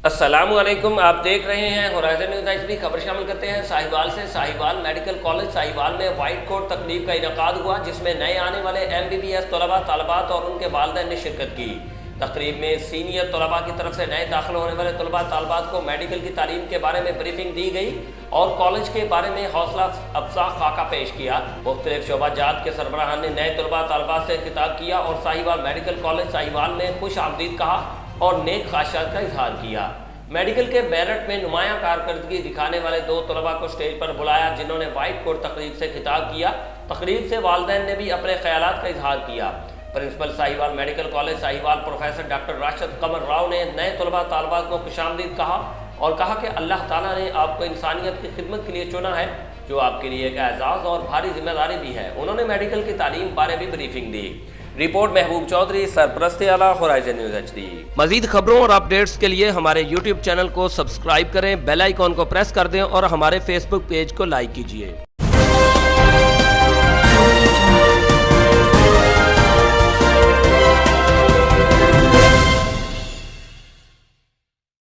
السلام علیکم، آپ دیکھ رہے ہیں ہورائزن نیوز ایچ ڈی۔ خبر شامل کرتے ہیں ساہیوال سے۔ ساہیوال میڈیکل کالج ساہیوال میں وائٹ کوٹ تقریب کا انعقاد ہوا، جس میں نئے آنے والے MBBS طلباء طالبات اور ان کے والدین نے شرکت کی۔ تقریب میں سینئر طلباء کی طرف سے نئے داخل ہونے والے طلباء طالبات کو میڈیکل کی تعلیم کے بارے میں بریفنگ دی گئی اور کالج کے بارے میں حوصلہ افزا خاکہ پیش کیا۔ مختلف شعبہ جات کے سربراہان نے نئے طلباء طالبات سے خطاب کیا اور ساہیوال میڈیکل کالج ساہیوال میں خوش آمدید کہا اور نیک خواہشات کا اظہار کیا۔ میڈیکل کے میرٹ میں نمایاں کارکردگی دکھانے والے 2 طلباء کو سٹیج پر بلایا، جنہوں نے وائٹ کوٹ تقریب سے خطاب کیا۔ تقریب سے والدین نے بھی اپنے خیالات کا اظہار کیا۔ Principal Sahiwal medical college Sahiwal professor doctor Rashid Qamar Rao نے نئے طلباء طالبات کو خوش آمدید کہا اور کہا کہ اللہ تعالیٰ نے آپ کو انسانیت کی خدمت کے لیے چنا ہے، جو آپ کے لیے ایک اعزاز اور بھاری ذمہ داری بھی ہے۔ انہوں نے میڈیکل کی تعلیم بارے بھی بریفنگ دی۔ رپورٹ محبوب چودھری، سرپرست اعلیٰ، ہورائزن نیوز ایچ ڈی۔ مزید خبروں اور اپڈیٹس کے لیے ہمارے YouTube چینل کو سبسکرائب کریں، بیل آئیکن کو پریس کر دیں اور ہمارے Facebook پیج کو لائک کیجیے۔